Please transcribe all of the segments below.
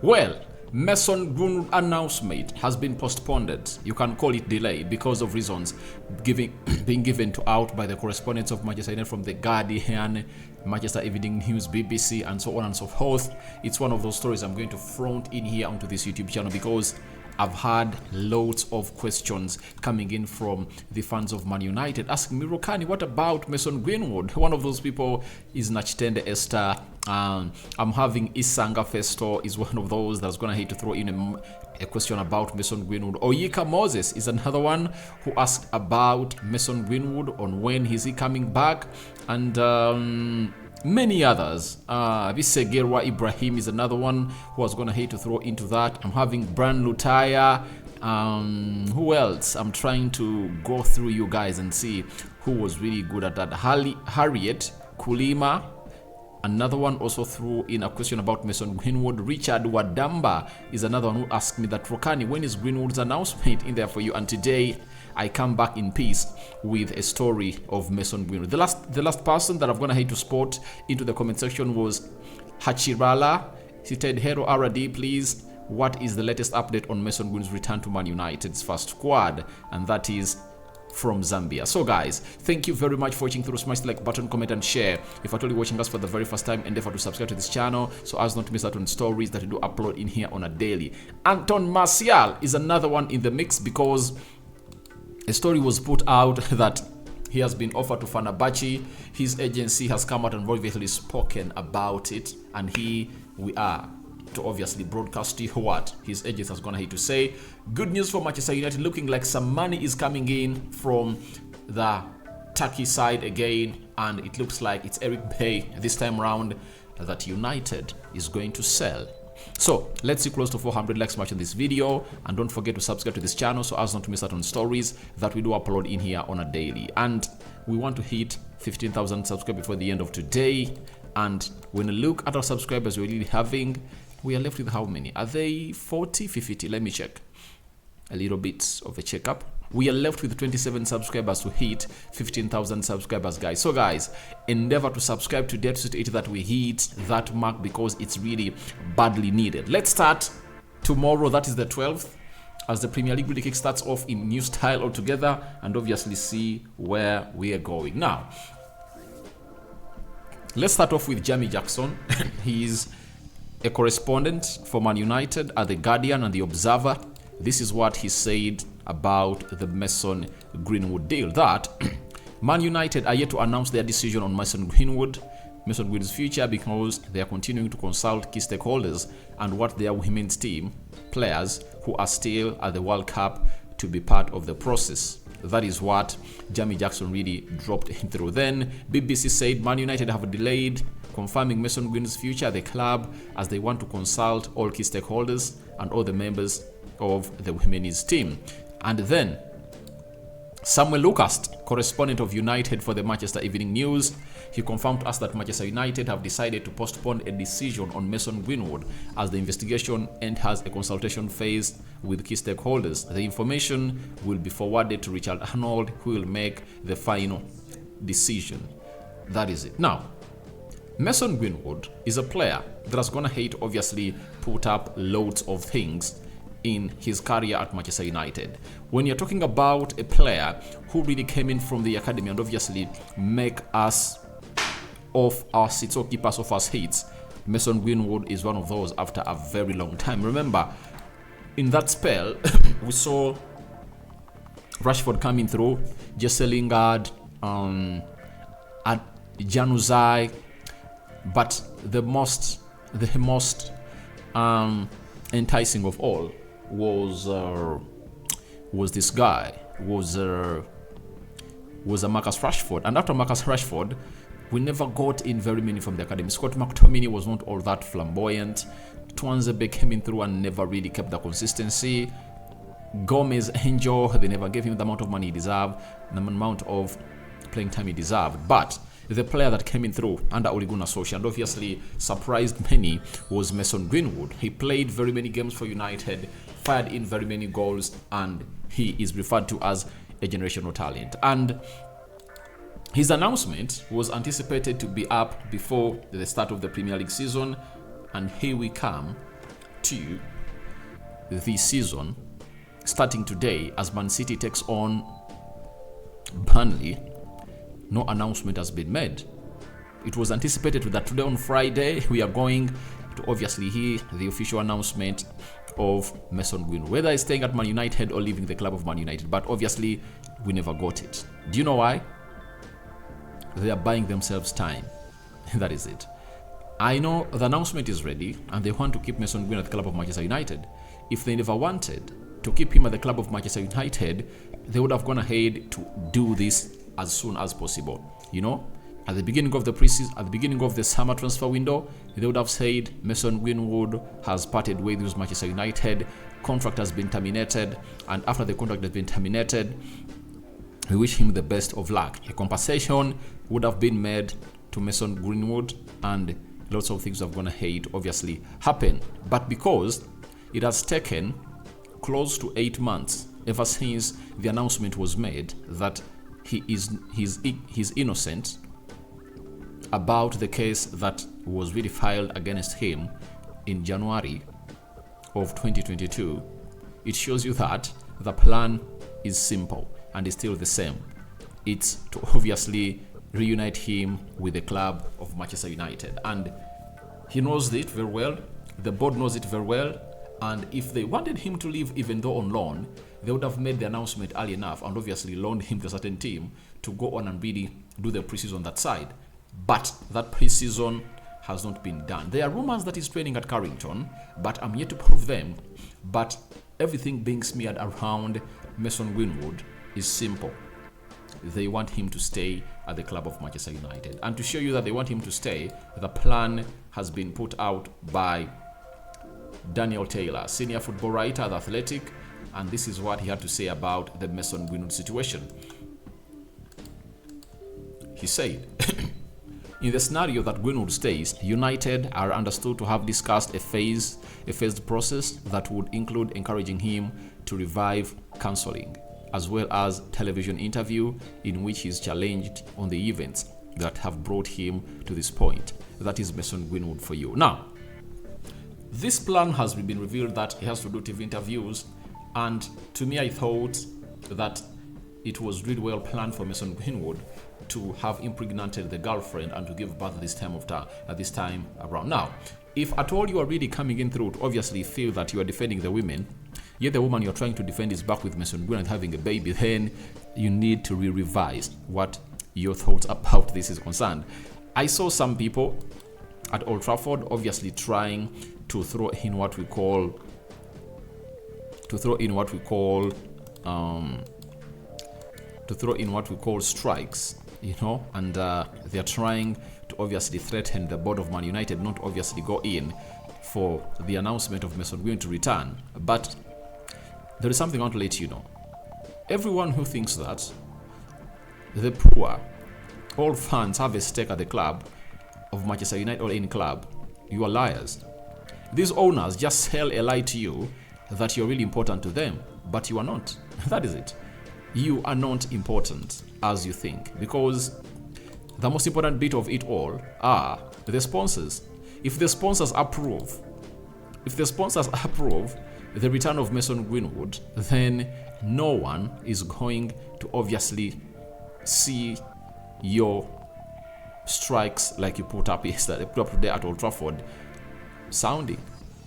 Well, Mason Greenwood announcement has been postponed. You can call it delayed because of reasons being given out by the correspondents of Manchester United from The Guardian, Manchester Evening News, BBC, and so on and so forth. It's one of those stories I'm going to front in here onto this YouTube channel because I've had loads of questions coming in from the fans of Man United asking me, Rokani, what about Mason Greenwood? One of those people is Nachitende Esther. I'm having Isanga Festo is one of those that's going to hate to throw in a question about Mason Greenwood. Oyika Moses is another one who asked about Mason Greenwood on when is he coming back, and many others. Visegerwa Ibrahim is another one who was going to hate to throw into that. I'm having Bran Lutaya. Who else? I'm trying to go through you guys and see who was really good at that. Harriet Kulima. Another one also threw in a question about Mason Greenwood. Richard Wadamba is another one who asked me that, Rokani, when is Greenwood's announcement in there for you? And today I come back in peace with a story of Mason Greenwood. The last person that I've gonna hate to spot into the comment section was Hachirala. He said, Hero RD, please, what is the latest update on Mason Greenwood's return to Man United's first squad? And that is from Zambia. So guys, thank you very much for watching. Through smash the like button, comment and share. If you're watching us for the very first time, endeavor to subscribe to this channel so as not to miss out on stories that we do upload in here on a daily. Anton Martial is another one in the mix because a story was put out that he has been offered to Fenerbahce. His agency has come out and obviously spoken about it, and we are to obviously broadcast you what his agent has gone ahead to say. Good news for Manchester United, looking like some money is coming in from the Turkey side again, and it looks like it's Eric Bay this time around that United is going to sell. So let's see close to 400 likes much on this video, and don't forget to subscribe to this channel so as not to miss out on stories that we do upload in here on a daily. And we want to hit 15,000 subscribers before the end of today. And when you look at our subscribers we're really having, we are left with how many? Are they 40, 50? Let me check. A little bit of a checkup. We are left with 27 subscribers to hit 15,000 subscribers, guys. So guys, endeavor to subscribe today to see that we hit that mark because it's really badly needed. Let's start tomorrow, that is the 12th, as the Premier League really kick starts off in new style altogether, and obviously see where we are going. Now, let's start off with Jamie Jackson. He's a correspondent for Man United at The Guardian and The Observer. This is what he said about the Mason Greenwood deal, that Man United are yet to announce their decision on Mason Greenwood's future because they are continuing to consult key stakeholders and what their women's team players who are still at the World Cup to be part of the process. That is what Jamie Jackson really dropped in through. Then BBC said Man United have delayed confirming Mason Greenwood's future at the club as they want to consult all key stakeholders and all the members of the women's team. And then Samuel Lucas, correspondent of United for the Manchester Evening News, he confirmed to us that Manchester United have decided to postpone a decision on Mason Greenwood as the investigation enters a consultation phase with key stakeholders. The information will be forwarded to Richard Arnold, who will make the final decision. That is it. Now, Mason Greenwood is a player that's gonna hate obviously put up loads of things in his career at Manchester United. When you're talking about a player who really came in from the academy and obviously make us off our seats or keep us off our seats, Mason Greenwood is one of those after a very long time. Remember, in that spell, we saw Rashford coming through, Jesse Lingard, Januzaj, but the most enticing of all was this guy, was a Marcus Rashford. And after Marcus Rashford, we never got in very many from the academy. Scott McTominay was not all that flamboyant. Tuanzebe came in through and never really kept the consistency. Gomez, Angel, they never gave him the amount of money he deserved, the amount of playing time he deserved. But the player that came in through under Ole Gunnar Solskjaer and obviously surprised many was Mason Greenwood. He played very many games for United, fired in very many goals, and he is referred to as a generational talent. And his announcement was anticipated to be up before the start of the Premier League season, and here we come 2 this season, starting today as Man City takes on Burnley, no announcement has been made. It was anticipated that today on Friday we are going to obviously hear the official announcement of Mason Greenwood, whether he's staying at Man United or leaving the club of Man United, but obviously we never got it. Do you know why? They are buying themselves time. That is it. I know the announcement is ready and they want to keep Mason Greenwood at the club of Manchester United. If they never wanted to keep him at the club of Manchester United, they would have gone ahead to do this as soon as possible. You know, at the beginning of the preseason, at the beginning of the summer transfer window, they would have said Mason Greenwood has parted ways with Manchester United, contract has been terminated, and after the contract has been terminated, we wish him the best of luck. A compensation would have been made to Mason Greenwood, and lots of things have gone ahead, obviously, happen. But because it has taken close to 8 months ever since the announcement was made that he's innocent about the case that was really filed against him in January of 2022, it shows you that the plan is simple and is still the same. It's to obviously reunite him with the club of Manchester United, and he knows it very well, the board knows it very well, and if they wanted him to leave even though on loan, they would have made the announcement early enough and obviously loaned him to a certain team to go on and really do the preseason on that side. But that preseason has not been done. There are rumors that he's training at Carrington, but I'm yet to prove them. But everything being smeared around Mason Greenwood is simple. They want him to stay at the club of Manchester United. And to show you that they want him to stay, the plan has been put out by Daniel Taylor, senior football writer at The Athletic, and this is what he had to say about the Mason Greenwood situation. He said, in the scenario that Greenwood stays, United are understood to have discussed a phased process that would include encouraging him to revive counseling, as well as television interview in which he's challenged on the events that have brought him to this point. That is Mason Greenwood for you. Now, this plan has been revealed that he has to do TV interviews, and to me I thought that it was really well planned for Mason Greenwood to have impregnated the girlfriend and to give birth at this time around. Now, if at all you are really coming in through to obviously feel that you are defending the women, yet the woman you're trying to defend is back with Mason Greenwood having a baby, then you need to revise what your thoughts about this is concerned. I saw some people at Old Trafford obviously trying to throw in what we call strikes, you know, and they're trying to obviously threaten the board of Man United not obviously go in for the announcement of Mason Greenwood to return. But there is something I want to let you know. Everyone who thinks that the poor, all fans have a stake at the club of Manchester United or any club, you are liars. These owners just sell a lie to you that you're really important to them, but you are not. That is it. You are not important as you think, because the most important bit of it all are the sponsors. If the sponsors approve the return of Mason Greenwood, then no one is going to obviously see your strikes like you put up today at Old Trafford sounding.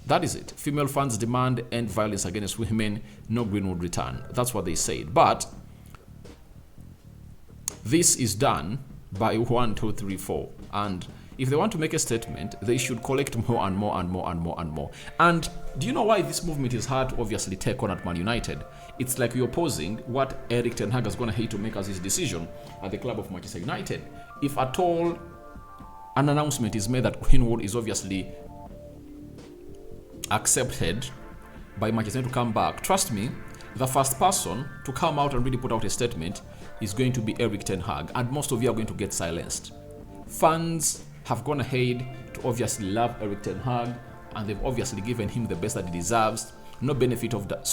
That is it. Female fans demand end violence against women, no Greenwood return. That's what they said. But this is done by 1, 2, 3, 4. And if they want to make a statement, they should collect more and more and more and more and more. And do you know why this movement is hard to obviously take on at Man United? It's like you're opposing what Erik ten Hag is going to hate to make as his decision at the club of Manchester United. If at all an announcement is made that Greenwood is obviously accepted by Manchester United to come back, trust me, the first person to come out and really put out a statement is going to be Erik ten Hag, and most of you are going to get silenced. Fans have gone ahead to obviously love Erik ten Hag, and they've obviously given him the best that he deserves. No benefit of that.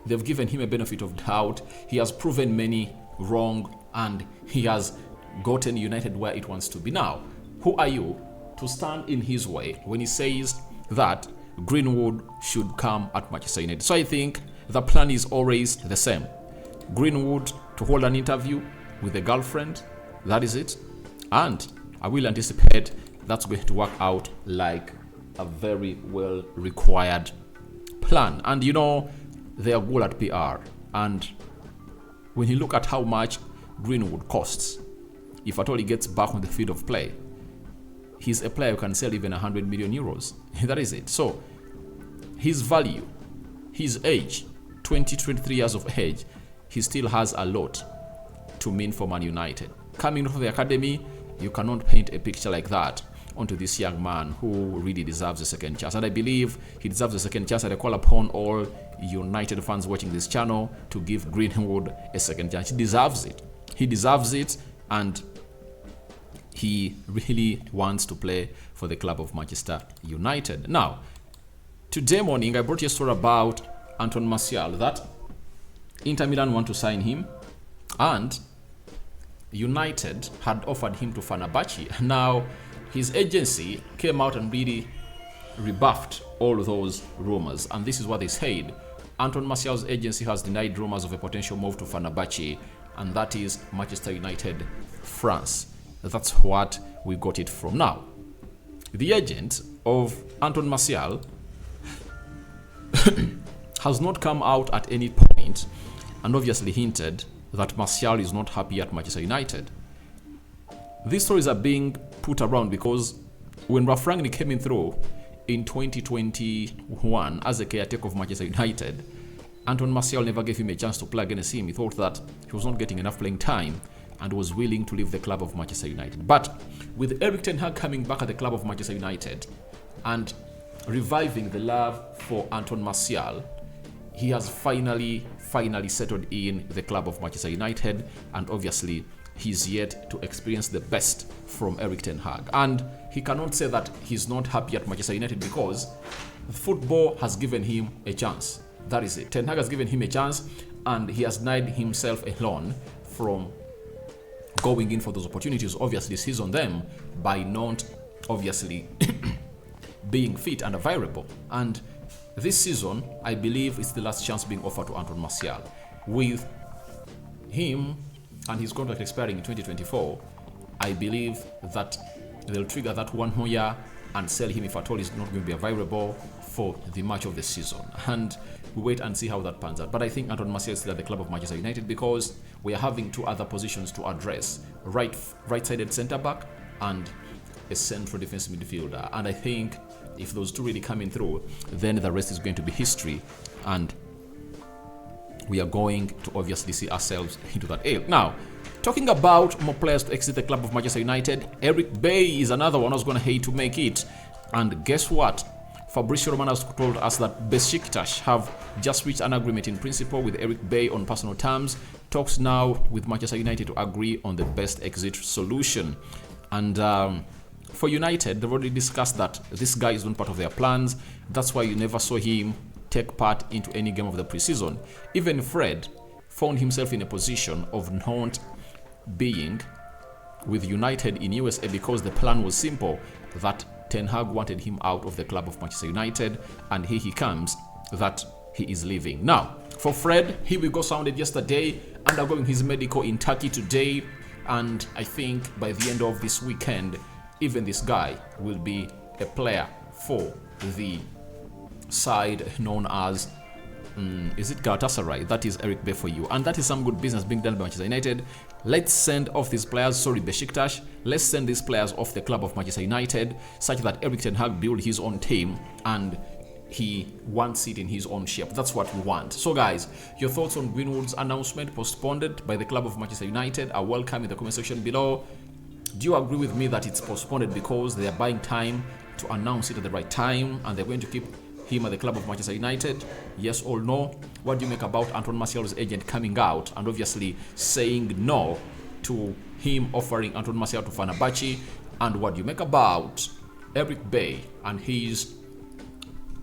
They've given him a benefit of doubt. He has proven many wrong, and he has gotten United where it wants to be. Now, who are you to stand in his way when he says that Greenwood should come at Manchester United. So I think the plan is always the same. Greenwood to hold an interview with a girlfriend, that is it. And I will anticipate that's going to work out like a very well required plan. And you know, they are good at PR. And when you look at how much Greenwood costs, if at all he gets back on the field of play, he's a player who can sell even 100 million euros. That is it. So his value, his age, 23 years of age, he still has a lot to mean for Man United. Coming from the academy, you cannot paint a picture like that onto this young man who really deserves a second chance. And I believe he deserves a second chance, and I call upon all United fans watching this channel to give Greenwood a second chance. He deserves it. He deserves it, and he really wants to play for the club of Manchester United. Now, today morning, I brought you a story about Anton Martial, that Inter Milan want to sign him, and United had offered him to Fenerbahce. Now, his agency came out and really rebuffed all those rumors, and this is what they said. Anton Martial's agency has denied rumors of a potential move to Fenerbahce, and that is Manchester United, France. That's what we got it from. Now, the agent of Anton Martial has not come out at any point and obviously hinted that Martial is not happy at Manchester United. These stories are being put around because when Ralf Rangnick came in through in 2021 as a caretaker of Manchester United, Anton Martial never gave him a chance to play against him. He thought that he was not getting enough playing time and was willing to leave the club of Manchester United. But with Erik ten Hag coming back at the club of Manchester United and reviving the love for Anton Martial, he has finally settled in the club of Manchester United, and obviously he's yet to experience the best from Erik ten Hag. And he cannot say that he's not happy at Manchester United because football has given him a chance. That is it. Ten Hag has given him a chance, and he has denied himself alone from going in for those opportunities. Obviously, sees on them by not obviously being fit and available. And this season, I believe, is the last chance being offered to Anton Martial. With him and his contract expiring in 2024, I believe that they'll trigger that one more year and sell him if at all he's not going to be available for the match of the season. And we wait and see how that pans out. But I think Anton Martial is still at the club of Manchester United because we are having two other positions to address: right-sided centre-back and a central defensive midfielder. And I think if those two really come in through, then the rest is going to be history, and we are going to obviously see ourselves into that area. Now, talking about more players to exit the club of Manchester United, Eric Bailly is another one who's going to hate to make it. And guess what? Fabrizio Romano has told us that Besiktas have just reached an agreement in principle with Eric Bailly on personal terms. Talks now with Manchester United to agree on the best exit solution. And for United, they've already discussed that this guy is not part of their plans. That's why you never saw him take part into any game of the preseason. Even Fred found himself in a position of not being with United in USA because the plan was simple, that Ten Hag wanted him out of the club of Manchester United, and here he comes, that he is leaving. Now, for Fred, he will go sounded yesterday, undergoing his medical in Turkey today, and I think by the end of this weekend, even this guy will be a player for the side known as is it Galatasaray? That is Eric Bailly for you. And that is some good business being done by Manchester United. Let's send off these players, Besiktas. Let's send these players off the club of Manchester United, such that Erik ten Hag build his own team and he wants it in his own shape. That's what we want. So guys, your thoughts on Greenwood's announcement postponed by the club of Manchester United are welcome in the comment section below. Do you agree with me that it's postponed because they are buying time to announce it at the right time and they're going to keep him at the club of Manchester United? Yes or no? What do you make about Anton Martial's agent coming out and obviously saying no to him offering Anton Martial to Fenerbahce? And what do you make about Eric Bailly and his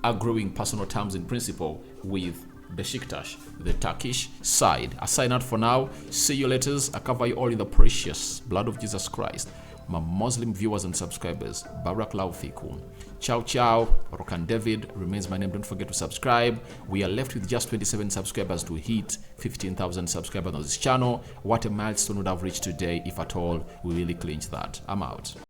agreeing personal terms in principle with Besiktas, the Turkish side? I sign out for now. See you later. I cover you all in the precious blood of Jesus Christ. My Muslim viewers and subscribers, Barakallahu Fikum. Ciao, ciao. Rokan David remains my name. Don't forget to subscribe. We are left with just 27 subscribers to hit 15,000 subscribers on this channel. What a milestone would have reached today if at all we really clinch that. I'm out.